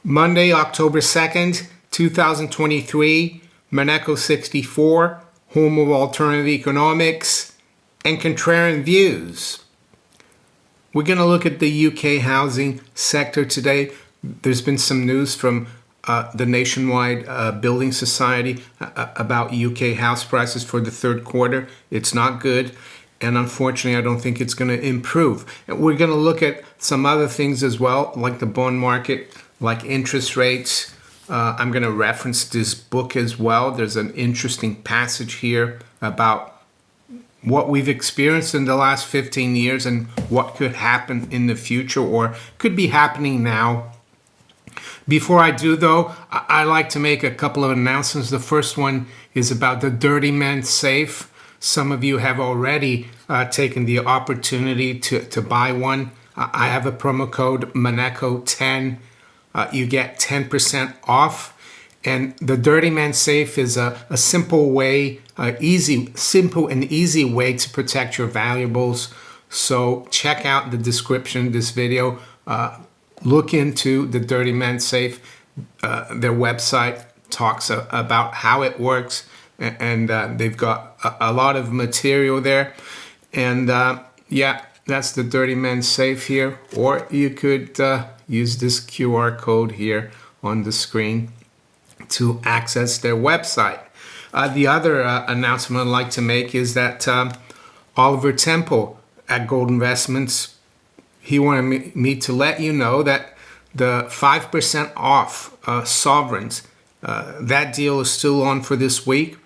Monday, October 2nd, 2023, Monaco 64, home of alternative economics and contrarian views. We're going to look at the UK housing sector today. There's been some news from the Nationwide Building Society about UK house prices for the third quarter. It's not good. And unfortunately, I don't think it's going to improve. And we're going to look at some other things as well, like the bond market, like interest rates. I'm going to reference this book as well. There's an interesting passage here about what we've experienced in the last 15 years and what could happen in the future or could be happening now. Before I do, though, I like to make a couple of announcements. The first one is about the Dirty Man Safe. Some of you have already taken the opportunity to buy one. I have a promo code Monaco10. You get 10% off. And the Dirty Man Safe is a simple and easy way to protect your valuables. So check out the description of this video. Look into the Dirty Man Safe. Their website talks about how it works. And they've got a lot of material there. And yeah, that's the Dirty Man Safe here. Or you could use this QR code here on the screen to access their website. The other announcement I'd like to make is that Oliver Temple at Gold Investments, he wanted me to let you know that the 5% off sovereigns, that deal is still on for this week.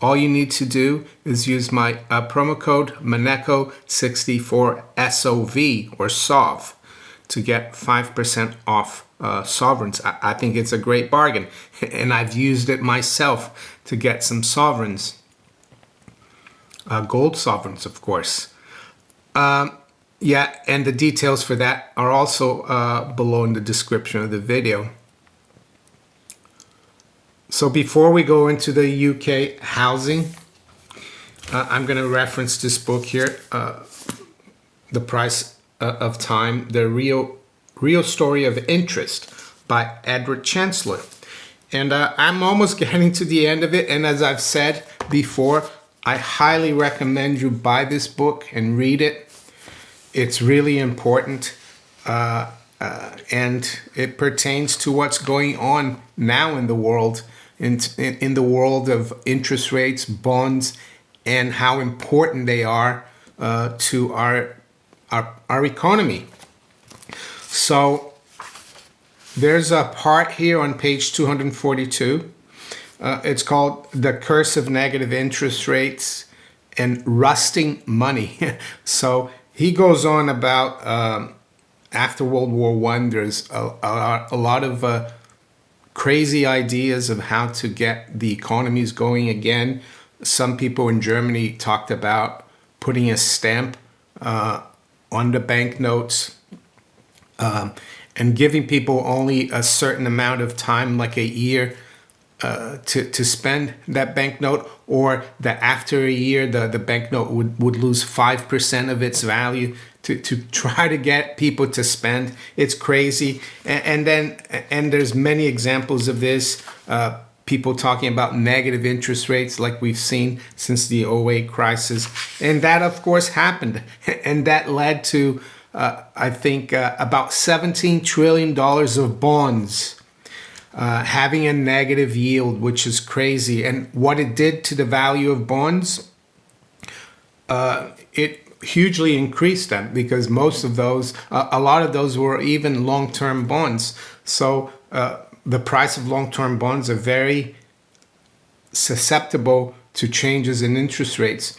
All you need to do is use my promo code Monaco64 SOV or SOV to get 5% off sovereigns. I think it's a great bargain, and I've used it myself to get some sovereigns, gold sovereigns, of course. Yeah, and the details for that are also below in the description of the video. So before we go into the UK housing, I'm going to reference this book here, The Price of Time, The Real Story of Interest by Edward Chancellor. And I'm almost getting to the end of it. And as I've said before, I highly recommend you buy this book and read it. It's really important. And it pertains to what's going on now in the world, in the world of interest rates, bonds, and how important they are to our economy. So there's a part here on page 242. It's called The Curse of Negative Interest Rates and Rusting Money. So he goes on about after World War I, there's a lot of crazy ideas of how to get the economies going again. Some people in Germany talked about putting a stamp on the banknotes and giving people only a certain amount of time, like a year, to spend that banknote, or that after a year the banknote would lose 5% of its value to try to get people to spend. It's crazy. And there's many examples of this. People talking about negative interest rates like we've seen since the '08 crisis. And that, of course, happened. And that led to, I think, about $17 trillion of bonds having a negative yield, which is crazy. And what it did to the value of bonds, it hugely increased them, because most of those, a lot of those were even long-term bonds. So the price of long-term bonds are very susceptible to changes in interest rates.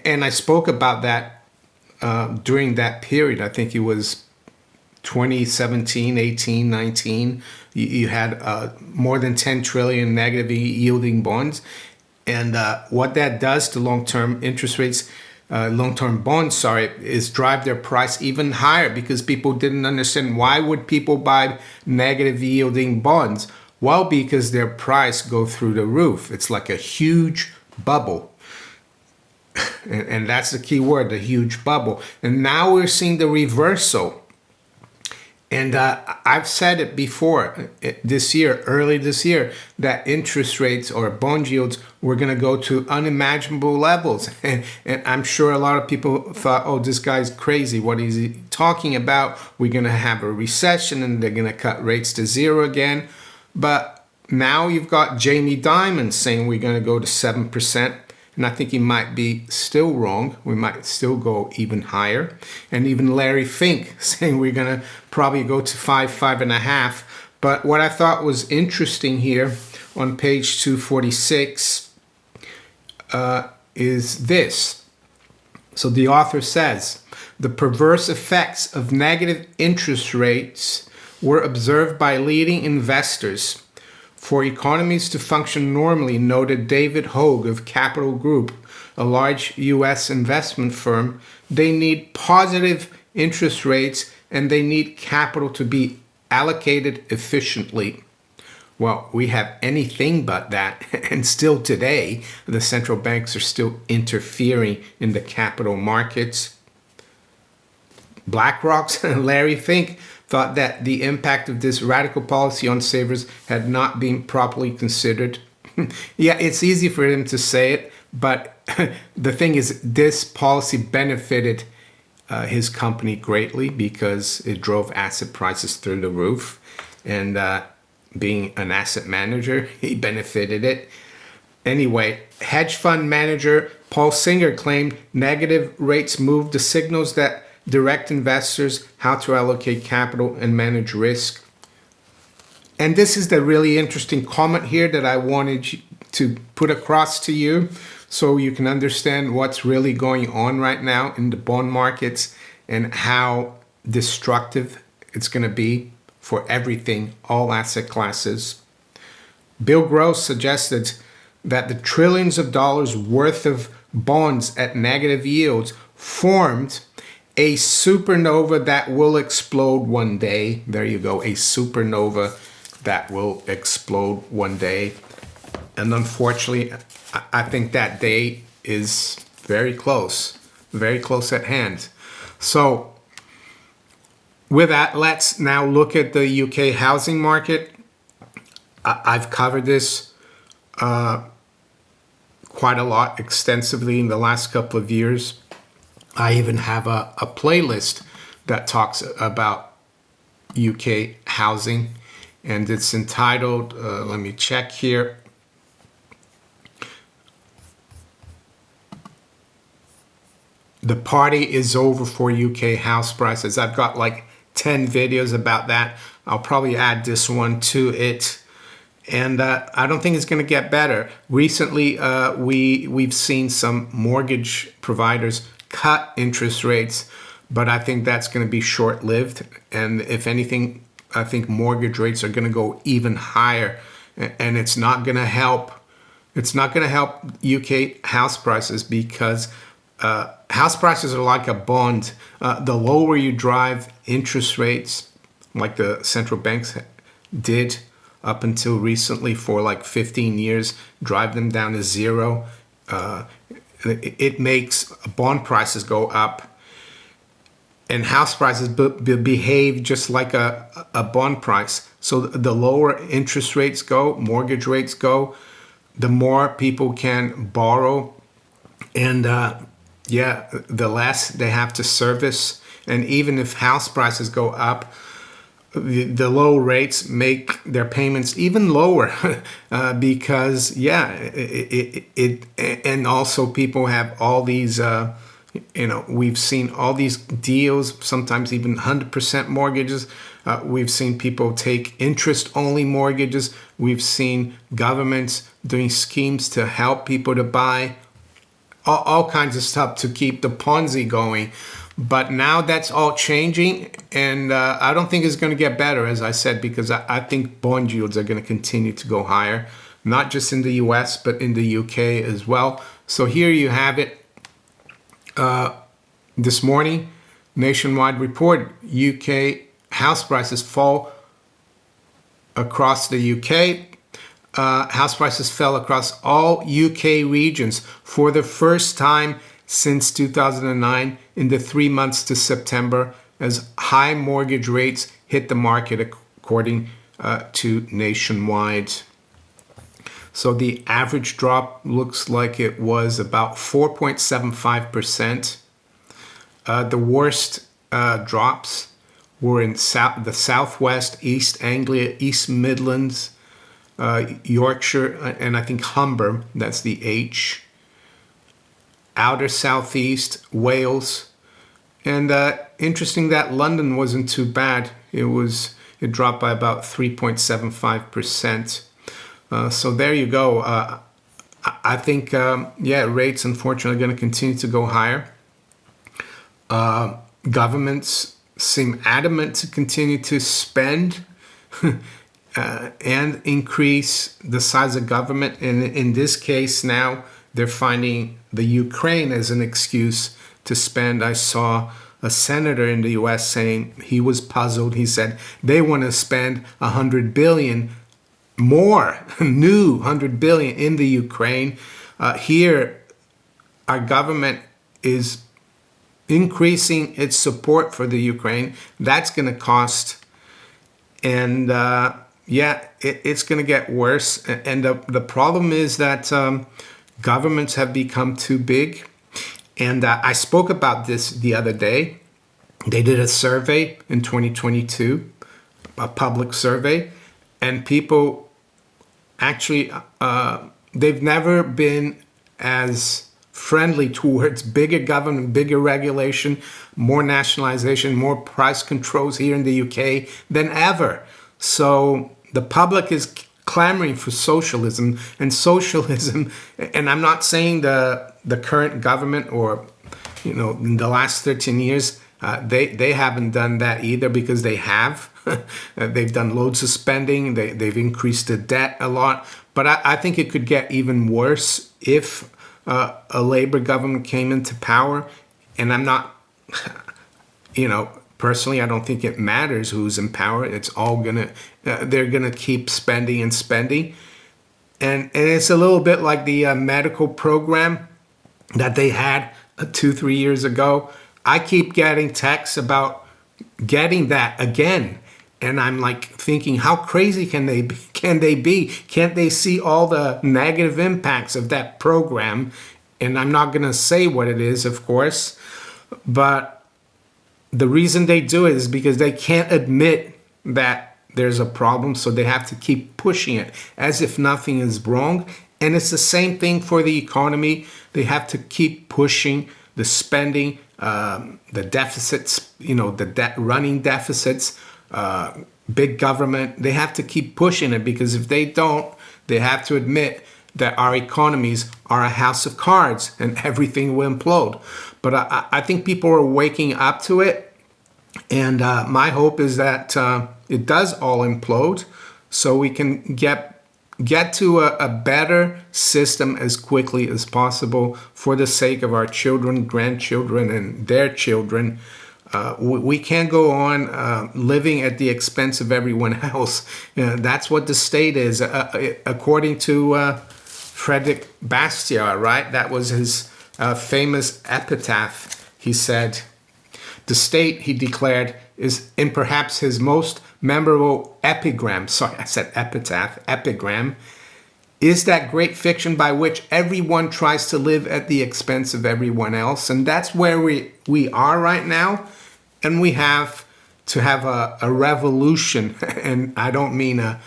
And I spoke about that during that period. I think it was 2017, 18, 19. You had more than 10 trillion negative yielding bonds. And what that does to long-term interest rates, long-term bonds, is drive their price even higher, because people didn't understand why would people buy negative yielding bonds. Well, because their price go through the roof. It's like a huge bubble. And that's the key word, the huge bubble. And now we're seeing the reversal. And I've said it before early this year, that interest rates or bond yields were going to go to unimaginable levels. And I'm sure a lot of people thought, oh, this guy's crazy. What is he talking about? We're going to have a recession and they're going to cut rates to zero again. But now you've got Jamie Dimon saying we're going to go to 7%. And I think he might be still wrong. We might still go even higher. And even Larry Fink saying we're going to probably go to 5.5. But what I thought was interesting here on page 246 is this. So the author says, the perverse effects of negative interest rates were observed by leading investors. For economies to function normally, noted David Hogue of Capital Group, a large U.S. investment firm, they need positive interest rates and they need capital to be allocated efficiently. Well, we have anything but that, and still today, the central banks are still interfering in the capital markets. BlackRock's Larry Fink thought that the impact of this radical policy on savers had not been properly considered. Yeah, it's easy for him to say it, but the thing is, this policy benefited his company greatly because it drove asset prices through the roof. And being an asset manager, he benefited it. Anyway, hedge fund manager Paul Singer claimed negative rates moved the signals that direct investors how to allocate capital and manage risk. And this is the really interesting comment here that I wanted to put across to you so you can understand what's really going on right now in the bond markets and how destructive it's going to be for everything, all asset classes. Bill Gross suggested that the trillions of dollars worth of bonds at negative yields formed a supernova that will explode one day. There you go, a supernova that will explode one day. And unfortunately, I think that day is very close at hand. So with that, let's now look at the UK housing market. I've covered this quite a lot extensively in the last couple of years. I even have a playlist that talks about UK housing, and it's entitled, let me check here. The Party is Over for UK House Prices. I've got like 10 videos about that. I'll probably add this one to it. And I don't think it's going to get better. Recently, we've seen some mortgage providers cut interest rates, but I think that's going to be short-lived. And if anything, I think mortgage rates are going to go even higher, and it's not going to help. It's not going to help UK house prices because house prices are like a bond. The lower you drive interest rates, like the central banks did up until recently for like 15 years, drive them down to zero. It makes bond prices go up, and house prices behave just like a bond price. So the lower interest rates go, mortgage rates go, the more people can borrow, and the less they have to service. And even if house prices go up, the low rates make their payments even lower because and also people have all these we've seen all these deals, sometimes even 100% mortgages. We've seen people take interest only mortgages. We've seen governments doing schemes to help people to buy all kinds of stuff to keep the Ponzi going. But now that's all changing, and I don't think it's going to get better, as I said, because I think bond yields are going to continue to go higher, not just in the US, but in the UK as well. So here you have it. This morning, Nationwide report, UK house prices fall across the UK. House prices fell across all UK regions for the first time since 2009 in the 3 months to September, as high mortgage rates hit the market according to Nationwide. So the average drop looks like it was about 4.75%. The worst drops were in the Southwest, East Anglia, East Midlands, Yorkshire, and I think Humber, that's the H, outer Southeast, Wales, and interesting that London wasn't too bad. It dropped by about 3.75%. So there you go. I think, rates unfortunately are going to continue to go higher. Governments seem adamant to continue to spend and increase the size of government. And in this case now, they're finding the Ukraine as an excuse to spend. I saw a senator in the US saying he was puzzled. He said they want to spend $100 billion more, new $100 billion in the Ukraine. Here, our government is increasing its support for the Ukraine. That's going to cost, and it's going to get worse. And the problem is that governments have become too big. And I spoke about this the other day. They did a survey in 2022, a public survey, and people actually, they've never been as friendly towards bigger government, bigger regulation, more nationalization, more price controls here in the UK than ever. So the public is clamoring for socialism, and I'm not saying the current government or, in the last 13 years, they haven't done that either, because they have. They've done loads of spending. They've increased the debt a lot. But I think it could get even worse if a Labour government came into power. And I'm not, personally, I don't think it matters who's in power. It's all they're gonna keep spending and spending. And it's a little bit like the medical program that they had 2-3 years ago. I keep getting texts about getting that again. And I'm like thinking, how crazy can they be? Can't they see all the negative impacts of that program? And I'm not going to say what it is, of course. But the reason they do it is because they can't admit that there's a problem. So they have to keep pushing it as if nothing is wrong. And it's the same thing for the economy. They have to keep pushing the spending, the deficits, the debt running deficits, big government. They have to keep pushing it, because if they don't, they have to admit that our economies are a house of cards and everything will implode. But I think people are waking up to it. And my hope is that it does all implode, so we can get to a better system as quickly as possible for the sake of our children, grandchildren, and their children. We can't go on living at the expense of everyone else. That's what the state is, according to Frederick Bastiat, right? That was his famous epitaph. He said, "The state," he declared, "is in perhaps his most memorable epigram." Sorry, I said epitaph. Epigram is that great fiction by which everyone tries to live at the expense of everyone else. And that's where we are right now. And we have to have a revolution. And I don't mean a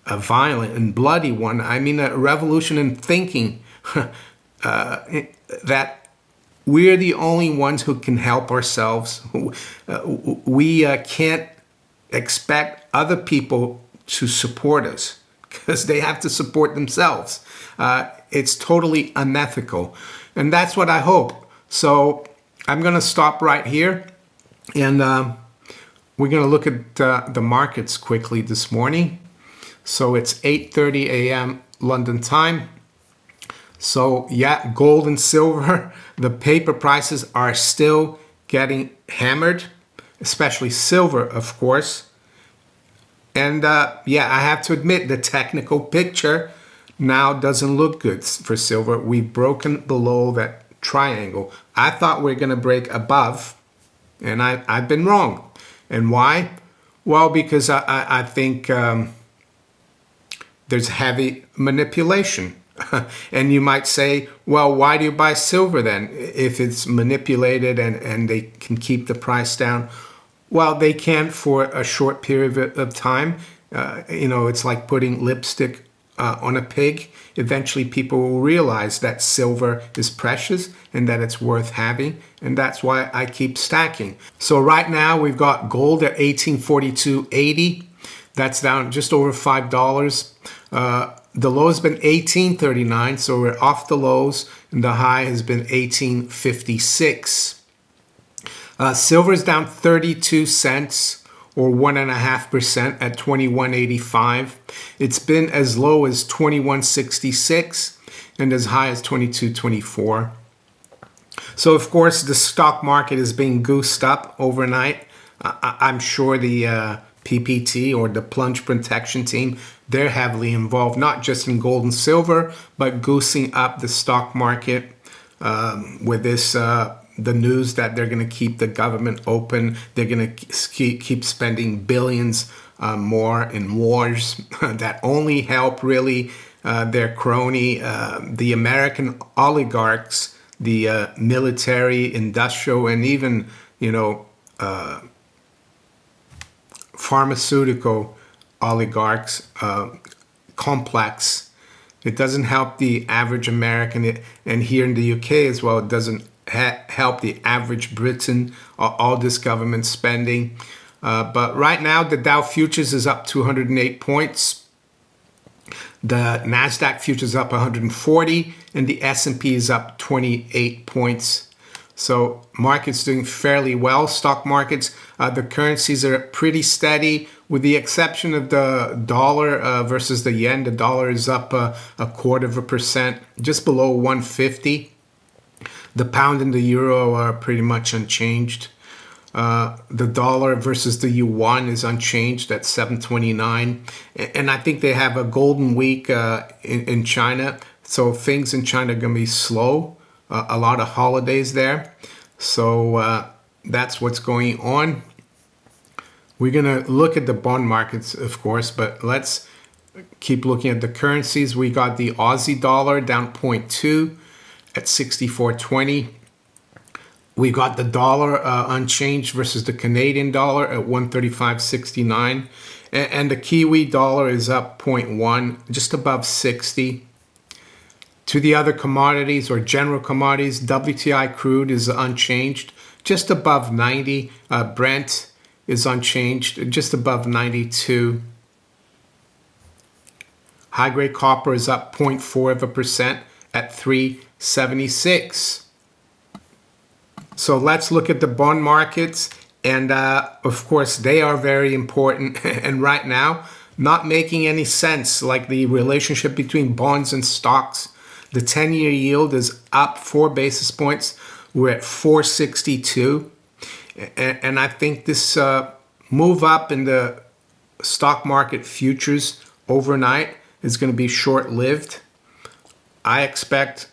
violent and bloody one. I mean a revolution in thinking that we're the only ones who can help ourselves. We can't expect other people to support us, because they have to support themselves. It's totally unethical. And that's what I hope. So I'm going to stop right here. And we're going to look at the markets quickly this morning. So it's 8:30 a.m. London time. So yeah, gold and silver, the paper prices are still getting hammered, especially silver, of course. And I have to admit, the technical picture now doesn't look good for silver. We've broken below that triangle. I thought we were going to break above, and I've been wrong. And why? Well, because I think there's heavy manipulation. And you might say, well, why do you buy silver then if it's manipulated and they can keep the price down? Well, they can for a short period of time. It's like putting lipstick on a pig. Eventually, people will realize that silver is precious and that it's worth having. And that's why I keep stacking. So right now, we've got gold at 1842.80. That's down just over $5. The low has been 1839, so we're off the lows, and the high has been 1856. Silver is down 32 cents or 1.5% at 21.85. It's been as low as 21.66 and as high as 22.24. So of course the stock market is being goosed up overnight. I'm sure the PPT or the plunge protection team, they're heavily involved, not just in gold and silver, but goosing up the stock market with this, the news that they're going to keep the government open. They're going to keep spending billions more in wars that only help really their crony, the American oligarchs, the military, industrial, and even, pharmaceutical oligarchs complex. It doesn't help the average American, and here in the UK as well, it doesn't help the average Briton, all this government spending. But right now, the Dow futures is up 208 points. The NASDAQ futures is up 140, and the S&P is up 28 points. So markets doing fairly well. Stock markets, the currencies are pretty steady, with the exception of the dollar versus the yen. The dollar is up 0.25%, just below 150. The pound and the euro are pretty much unchanged. The dollar versus the yuan is unchanged at 729. And I think they have a golden week in China. So things in China are going to be slow. A lot of holidays there. So that's what's going on. We're going to look at the bond markets, of course, but let's keep looking at the currencies. We got the Aussie dollar down 0.2 at 64.20. We got the dollar unchanged versus the Canadian dollar at 135.69. And the Kiwi dollar is up 0.1, just above 60. To the other commodities or general commodities, WTI crude is unchanged, just above 90. Brent is unchanged, just above 92. High-grade copper is up 0.4% at 376. So let's look at the bond markets. And of course, they are very important. And right now, not making any sense, like the relationship between bonds and stocks. The 10-year yield is up 4 basis points. We're at 462. And I think this move up in the stock market futures overnight is going to be short-lived. I expect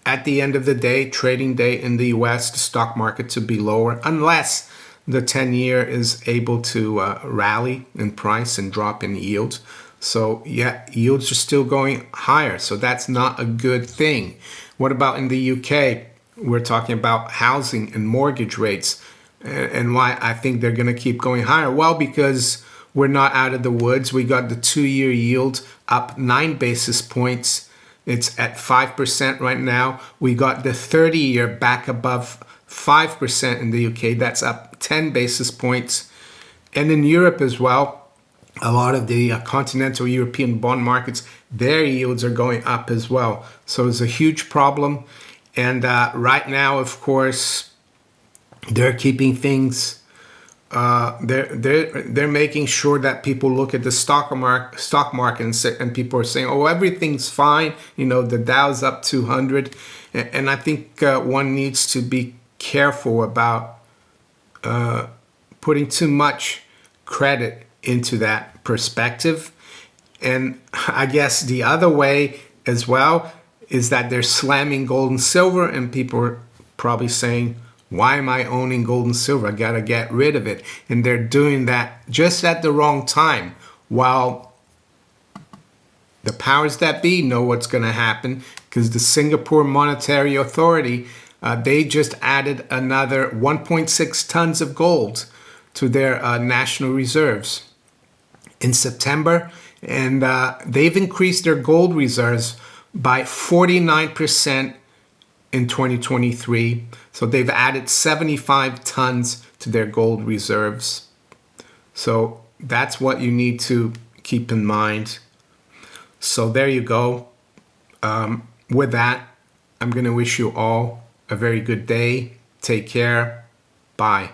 at the end of the day, trading day in the US, the stock market to be lower unless the 10-year is able to rally in price and drop in yield. So yeah, yields are still going higher. So that's not a good thing. What about in the UK? We're talking about housing and mortgage rates and why I think they're going to keep going higher. Well, because we're not out of the woods. We got the 2-year yield up 9 basis points. It's at 5% right now. We got the 30-year back above 5% in the UK. That's up 10 basis points. And in Europe as well, a lot of the continental European bond markets, their yields are going up as well. So it's a huge problem. And right now, of course, they're keeping things. They're making sure that people look at the stock market and people are saying, oh, everything's fine. The Dow's up 200. And I think one needs to be careful about putting too much credit into that perspective. And I guess the other way as well is that they're slamming gold and silver, and people are probably saying, Why am I owning gold and silver? I got to get rid of it. And they're doing that just at the wrong time, while the powers that be know what's going to happen, because the Singapore Monetary Authority, they just added another 1.6 tons of gold to their national reserves in September. And they've increased their gold reserves by 49% in 2023. So they've added 75 tons to their gold reserves. So that's what you need to keep in mind. So there you go. With that, I'm going to wish you all a very good day. Take care. Bye.